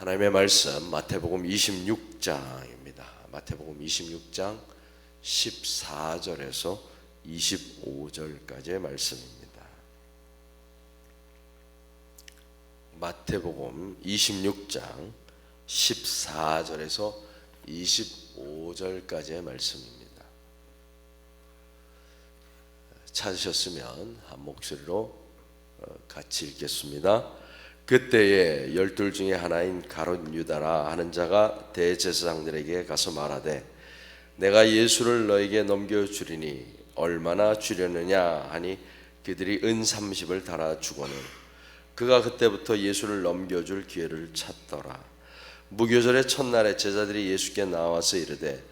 하나님의 말씀 마태복음 26장입니다. 마태복음 26장 14절에서 25절까지의 말씀입니다. 마태복음 26장 14절에서 25절까지의 말씀입니다. 찾으셨으면 한 목소리로 같이 읽겠습니다. 그때에 열둘 중에 하나인 가룟 유다라 하는 자가 대제사장들에게 가서 말하되 내가 예수를 너에게 넘겨주리니 얼마나 주려느냐 하니 그들이 은 30을 달아 주거늘 그가 그때부터 예수를 넘겨줄 기회를 찾더라. 무교절의 첫날에 제자들이 예수께 나와서 이르되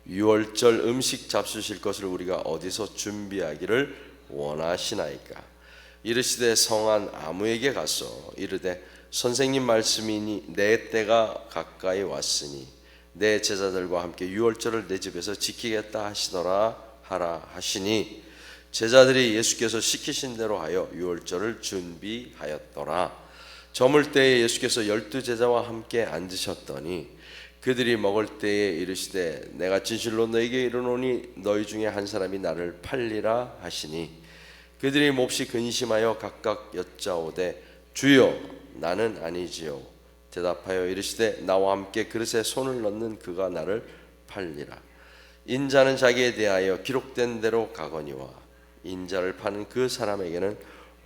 유월절 음식 잡수실 것을 우리가 어디서 준비하기를 원하시나이까. 이르시되 성한 아무에게 가서 이르되 선생님 말씀이니 내 때가 가까이 왔으니 내 제자들과 함께 유월절을 내 집에서 지키겠다 하시더라 하라 하시니 제자들이 예수께서 시키신 대로 하여 유월절을 준비하였더라. 저물 때에 예수께서 12제자와 함께 앉으셨더니 그들이 먹을 때에 이르시되 내가 진실로 너에게 이르노니 너희 중에 한 사람이 나를 팔리라 하시니 그들이 몹시 근심하여 각각 여짜오되 주여 나는 아니지요. 대답하여 이르시되 나와 함께 그릇에 손을 넣는 그가 나를 팔리라. 인자는 자기에 대하여 기록된 대로 가거니와 인자를 파는 그 사람에게는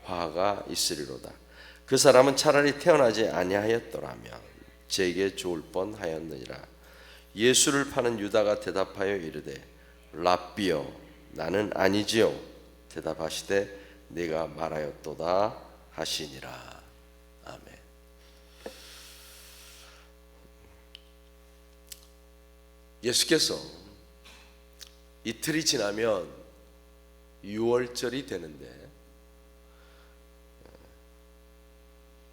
화가 있으리로다. 그 사람은 차라리 태어나지 아니하였더라면 제게 좋을 뻔하였느니라. 예수를 파는 유다가 대답하여 이르되 랍비여 나는 아니지요. 대답하시되 네가 말하였도다 하시니라. 아멘. 예수께서 이틀이 지나면 유월절이 되는데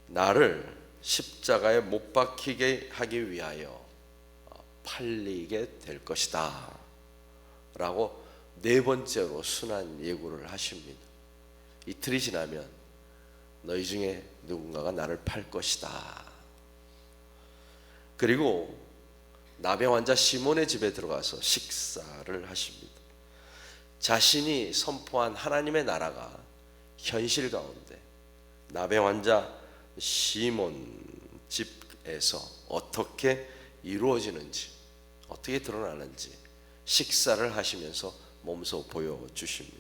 나를 십자가에 못 박히게 하기 위하여 팔리게 될 것이다 라고 네 번째로 순한 예고를 하십니다. 이틀이 지나면 너희 중에 누군가가 나를 팔 것이다. 그리고 나병 환자 시몬의 집에 들어가서 식사를 하십니다. 자신이 선포한 하나님의 나라가 현실 가운데 나병 환자 시몬 집에서 어떻게 이루어지는지, 어떻게 드러나는지 식사를 하시면서 몸소 보여주십니다.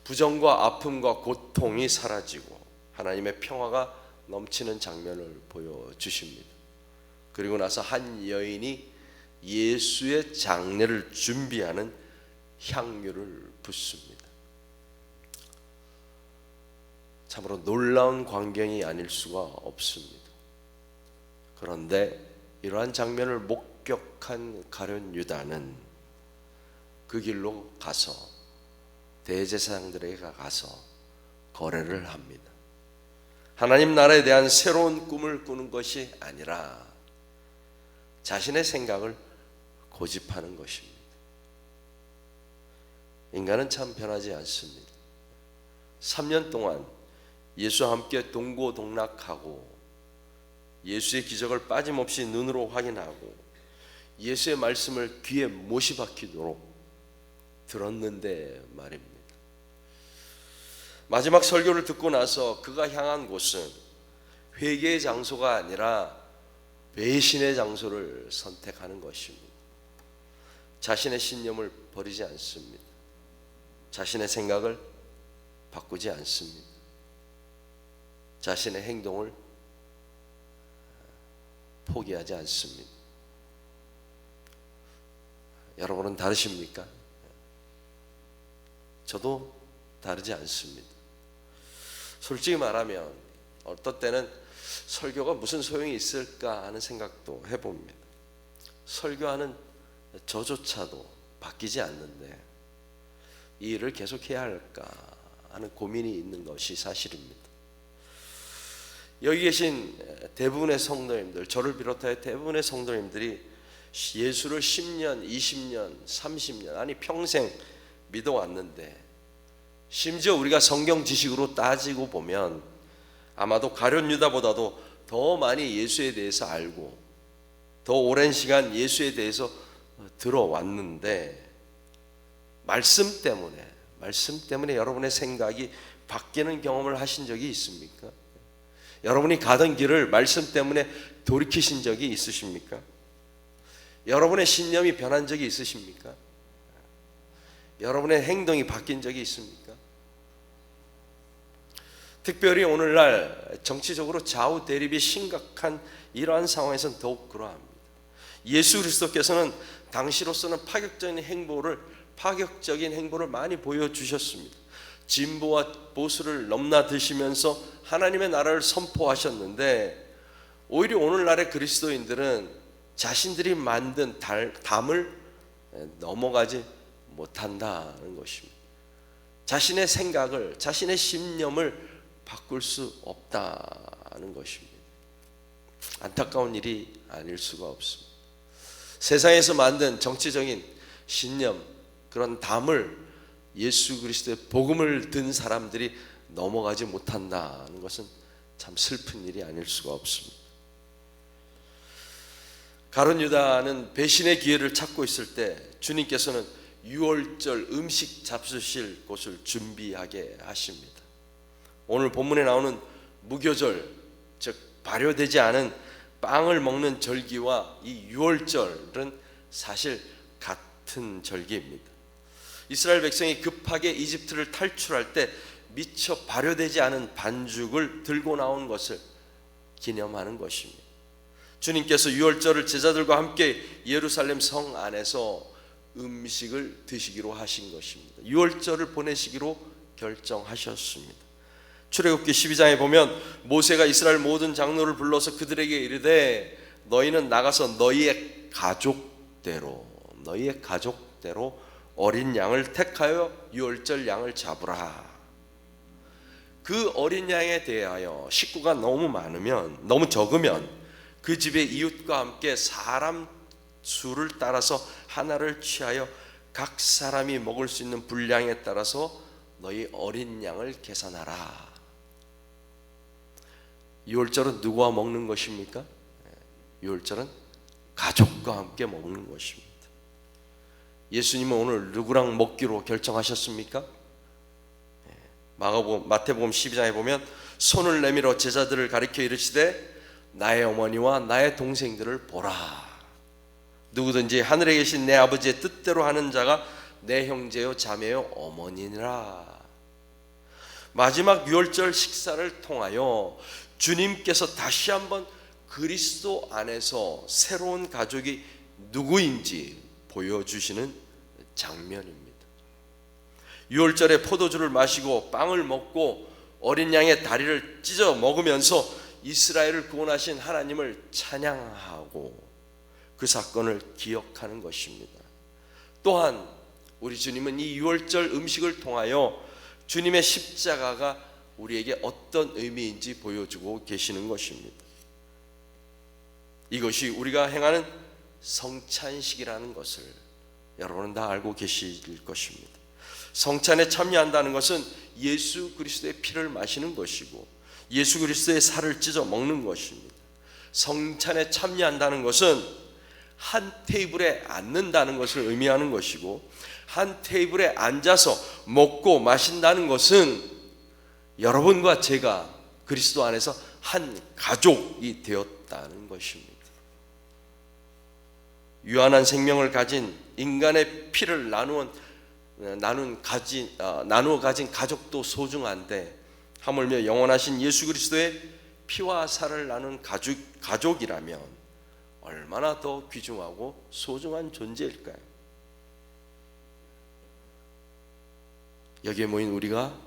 부정과 아픔과 고통이 사라지고 하나님의 평화가 넘치는 장면을 보여주십니다. 그리고 나서 한 여인이 예수의 장례를 준비하는 향유를 붓습니다. 참으로 놀라운 광경이 아닐 수가 없습니다. 그런데 이러한 장면을 목격한 가룟 유다는 그 길로 가서 대제사장들에게 가서 거래를 합니다. 하나님 나라에 대한 새로운 꿈을 꾸는 것이 아니라 자신의 생각을 고집하는 것입니다. 인간은 참 변하지 않습니다. 3년 동안 예수와 함께 동고동락하고 예수의 기적을 빠짐없이 눈으로 확인하고 예수의 말씀을 귀에 못이 박히도록 들었는데 말입니다. 마지막 설교를 듣고 나서 그가 향한 곳은 회개의 장소가 아니라 배신의 장소를 선택하는 것입니다. 자신의 신념을 버리지 않습니다. 자신의 생각을 바꾸지 않습니다. 자신의 행동을 포기하지 않습니다. 여러분은 다르십니까? 저도 다르지 않습니다. 솔직히 말하면 어떤 때는 설교가 무슨 소용이 있을까 하는 생각도 해봅니다. 설교하는 저조차도 바뀌지 않는데 이 일을 계속해야 할까 하는 고민이 있는 것이 사실입니다. 여기 계신 대부분의 성도님들, 저를 비롯하여 대부분의 성도님들이 예수를 10년, 20년, 30년 아니 평생 믿어왔는데 심지어 우리가 성경 지식으로 따지고 보면 아마도 가룟 유다보다도 더 많이 예수에 대해서 알고 더 오랜 시간 예수에 대해서 들어왔는데 말씀 때문에 여러분의 생각이 바뀌는 경험을 하신 적이 있습니까? 여러분이 가던 길을 말씀 때문에 돌이키신 적이 있으십니까? 여러분의 신념이 변한 적이 있으십니까? 여러분의 행동이 바뀐 적이 있습니까? 특별히 오늘날 정치적으로 좌우 대립이 심각한 이러한 상황에서는 더욱 그러합니다. 예수 그리스도께서는 당시로서는 파격적인 행보를 많이 보여주셨습니다. 진보와 보수를 넘나드시면서 하나님의 나라를 선포하셨는데 오히려 오늘날의 그리스도인들은 자신들이 만든 담을 넘어가지 못한다는 것입니다. 자신의 생각을, 자신의 신념을 바꿀 수 없다는 것입니다. 안타까운 일이 아닐 수가 없습니다. 세상에서 만든 정치적인 신념, 그런 담을 예수 그리스도의 복음을 든 사람들이 넘어가지 못한다는 것은 참 슬픈 일이 아닐 수가 없습니다. 가룟 유다는 배신의 기회를 찾고 있을 때 주님께서는 유월절 음식 잡수실 곳을 준비하게 하십니다. 오늘 본문에 나오는 무교절, 즉 발효되지 않은 빵을 먹는 절기와 이 유월절은 사실 같은 절기입니다. 이스라엘 백성이 급하게 이집트를 탈출할 때 미처 발효되지 않은 반죽을 들고 나온 것을 기념하는 것입니다. 주님께서 유월절을 제자들과 함께 예루살렘 성 안에서 음식을 드시기로 하신 것입니다. 유월절을 보내시기로 결정하셨습니다. 출애굽기 12장에 보면 모세가 이스라엘 모든 장로를 불러서 그들에게 이르되 너희는 나가서 너희의 가족대로 어린 양을 택하여 유월절 양을 잡으라. 그 어린 양에 대하여 식구가 너무 적으면 그 집의 이웃과 함께 사람 수를 따라서 하나를 취하여 각 사람이 먹을 수 있는 분량에 따라서 너희 어린 양을 계산하라. 유월절은 누구와 먹는 것입니까? 유월절은 가족과 함께 먹는 것입니다. 예수님은 오늘 누구랑 먹기로 결정하셨습니까? 마태복음 12장에 보면 손을 내밀어 제자들을 가리켜 이르시되 나의 어머니와 나의 동생들을 보라. 누구든지 하늘에 계신 내 아버지의 뜻대로 하는 자가 내 형제요 자매요 어머니니라. 마지막 유월절 식사를 통하여 주님께서 다시 한번 그리스도 안에서 새로운 가족이 누구인지 보여주시는 장면입니다. 유월절에 포도주를 마시고 빵을 먹고 어린 양의 다리를 찢어 먹으면서 이스라엘을 구원하신 하나님을 찬양하고 그 사건을 기억하는 것입니다. 또한 우리 주님은 이 유월절 음식을 통하여 주님의 십자가가 우리에게 어떤 의미인지 보여주고 계시는 것입니다. 이것이 우리가 행하는 성찬식이라는 것을 여러분은 다 알고 계실 것입니다. 성찬에 참여한다는 것은 예수 그리스도의 피를 마시는 것이고 예수 그리스도의 살을 찢어 먹는 것입니다. 성찬에 참여한다는 것은 한 테이블에 앉는다는 것을 의미하는 것이고 한 테이블에 앉아서 먹고 마신다는 것은 여러분과 제가 그리스도 안에서 한 가족이 되었다는 것입니다. 유한한 생명을 가진 인간의 피를 나누어 가진 가족도 소중한데 하물며 영원하신 예수 그리스도의 피와 살을 나눈 가족이라면 얼마나 더 귀중하고 소중한 존재일까요? 여기에 모인 우리가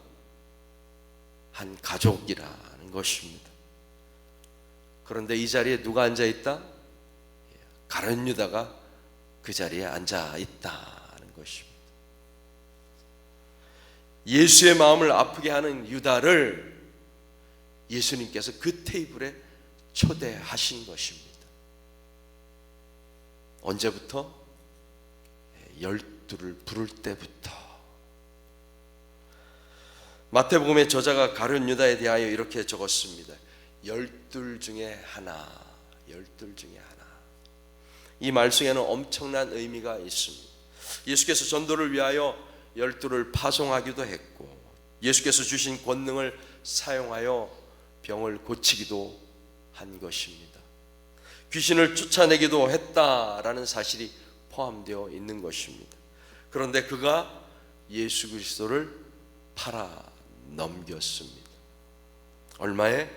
한 가족이라는 것입니다. 그런데 이 자리에 누가 앉아 있다? 가룟 유다가 그 자리에 앉아 있다는 것입니다. 예수의 마음을 아프게 하는 유다를 예수님께서 그 테이블에 초대하신 것입니다. 언제부터? 12를 부를 때부터. 마태복음의 저자가 가룟 유다에 대하여 이렇게 적었습니다. 열둘 중에 하나, 열둘 중에 하나. 이 말씀에는 엄청난 의미가 있습니다. 예수께서 전도를 위하여 열둘을 파송하기도 했고, 예수께서 주신 권능을 사용하여 병을 고치기도 한 것입니다. 귀신을 쫓아내기도 했다라는 사실이 포함되어 있는 것입니다. 그런데 그가 예수 그리스도를 팔아 넘겼습니다. 얼마에?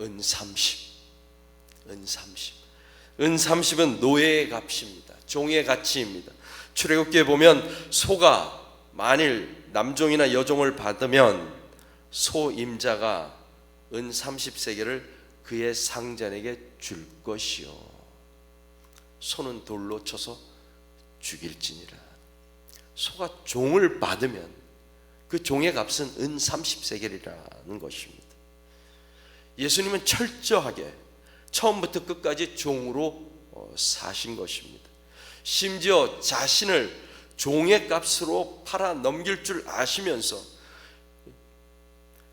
은 30. 은 30. 은 30은 노예의 값입니다. 종의 가치입니다. 출애굽기에 보면 소가 만일 남종이나 여종을 받으면 소 임자가 은 30세겔을 그의 상전에게 줄 것이요, 소는 돌로 쳐서 죽일지니라. 소가 종을 받으면 그 종의 값은 은 30세겔이라는 것입니다. 예수님은 철저하게 처음부터 끝까지 종으로 사신 것입니다. 심지어 자신을 종의 값으로 팔아 넘길 줄 아시면서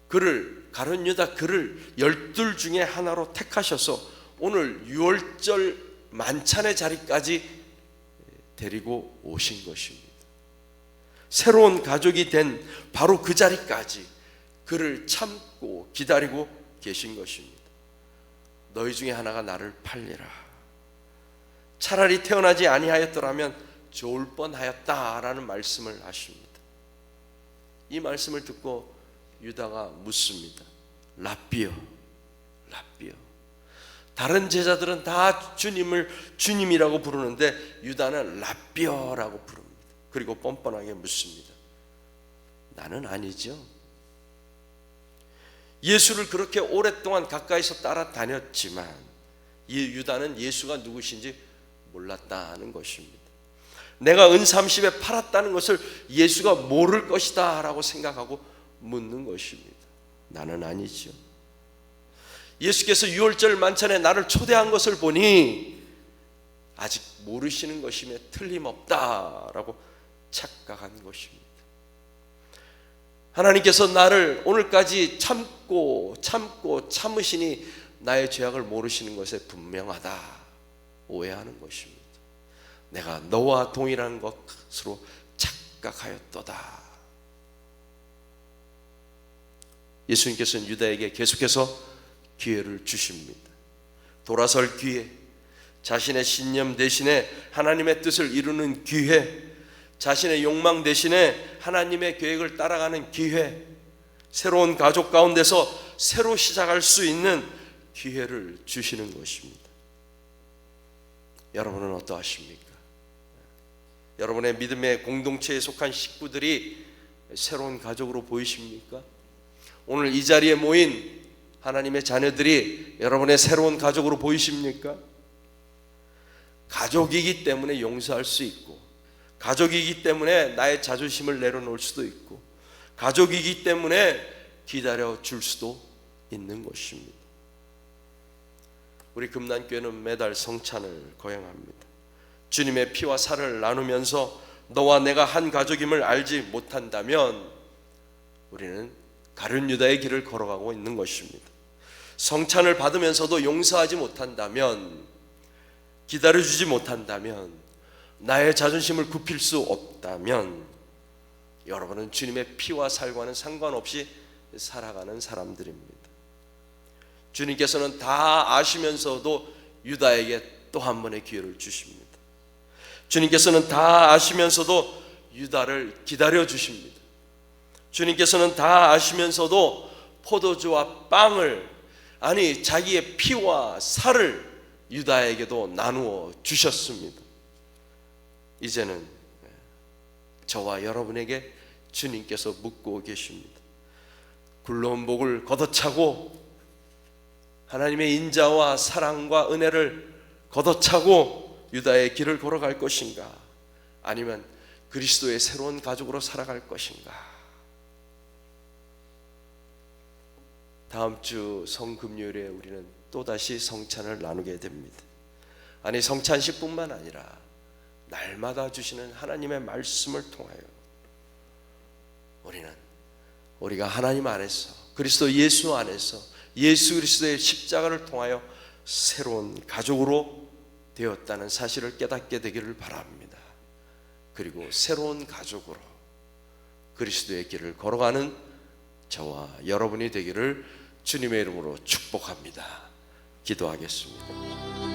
그를, 가룟 유다 그를 열둘 중에 하나로 택하셔서 오늘 유월절 만찬의 자리까지 데리고 오신 것입니다. 새로운 가족이 된 바로 그 자리까지 그를 참고 기다리고 계신 것입니다. 너희 중에 하나가 나를 팔리라. 차라리 태어나지 아니하였더라면 좋을 뻔하였다라는 말씀을 하십니다. 이 말씀을 듣고 유다가 묻습니다. 랍비여, 랍비여. 다른 제자들은 다 주님을 주님이라고 부르는데 유다는 랍비여라고 부릅니다. 그리고 뻔뻔하게 묻습니다. 나는 아니죠. 예수를 그렇게 오랫동안 가까이서 따라다녔지만 이 유다는 예수가 누구신지 몰랐다는 것입니다. 내가 은 30에 팔았다는 것을 예수가 모를 것이다 라고 생각하고 묻는 것입니다. 나는 아니죠. 예수께서 유월절 만찬에 나를 초대한 것을 보니 아직 모르시는 것임에 틀림없다라고 착각한 것입니다. 하나님께서 나를 오늘까지 참고 참으시니 나의 죄악을 모르시는 것에 분명하다 오해하는 것입니다. 내가 너와 동일한 것으로 착각하였도다. 예수님께서는 유다에게 계속해서 기회를 주십니다. 돌아설 기회, 자신의 신념 대신에 하나님의 뜻을 이루는 기회, 자신의 욕망 대신에 하나님의 계획을 따라가는 기회, 새로운 가족 가운데서 새로 시작할 수 있는 기회를 주시는 것입니다. 여러분은 어떠하십니까? 여러분의 믿음의 공동체에 속한 식구들이 새로운 가족으로 보이십니까? 오늘 이 자리에 모인 하나님의 자녀들이 여러분의 새로운 가족으로 보이십니까? 가족이기 때문에 용서할 수 있고, 가족이기 때문에 나의 자존심을 내려놓을 수도 있고, 가족이기 때문에 기다려 줄 수도 있는 것입니다. 우리 금난교회는 매달 성찬을 거행합니다. 주님의 피와 살을 나누면서 너와 내가 한 가족임을 알지 못한다면 우리는 가룟 유다의 길을 걸어가고 있는 것입니다. 성찬을 받으면서도 용서하지 못한다면, 기다려주지 못한다면, 나의 자존심을 굽힐 수 없다면 여러분은 주님의 피와 살과는 상관없이 살아가는 사람들입니다. 주님께서는 다 아시면서도 유다에게 또 한 번의 기회를 주십니다. 주님께서는 다 아시면서도 유다를 기다려 주십니다. 주님께서는 다 아시면서도 포도주와 빵을, 아니 자기의 피와 살을 유다에게도 나누어 주셨습니다. 이제는 저와 여러분에게 주님께서 묻고 계십니다. 굴러온 목을 걷어차고 하나님의 인자와 사랑과 은혜를 걷어차고 유다의 길을 걸어갈 것인가, 아니면 그리스도의 새로운 가족으로 살아갈 것인가. 다음 주 성금요일에 우리는 또다시 성찬을 나누게 됩니다. 아니 성찬식뿐만 아니라 날마다 주시는 하나님의 말씀을 통하여 우리는 우리가 하나님 안에서, 그리스도 예수 안에서 예수 그리스도의 십자가를 통하여 새로운 가족으로 되었다는 사실을 깨닫게 되기를 바랍니다. 그리고 새로운 가족으로 그리스도의 길을 걸어가는 저와 여러분이 되기를 주님의 이름으로 축복합니다. 기도하겠습니다.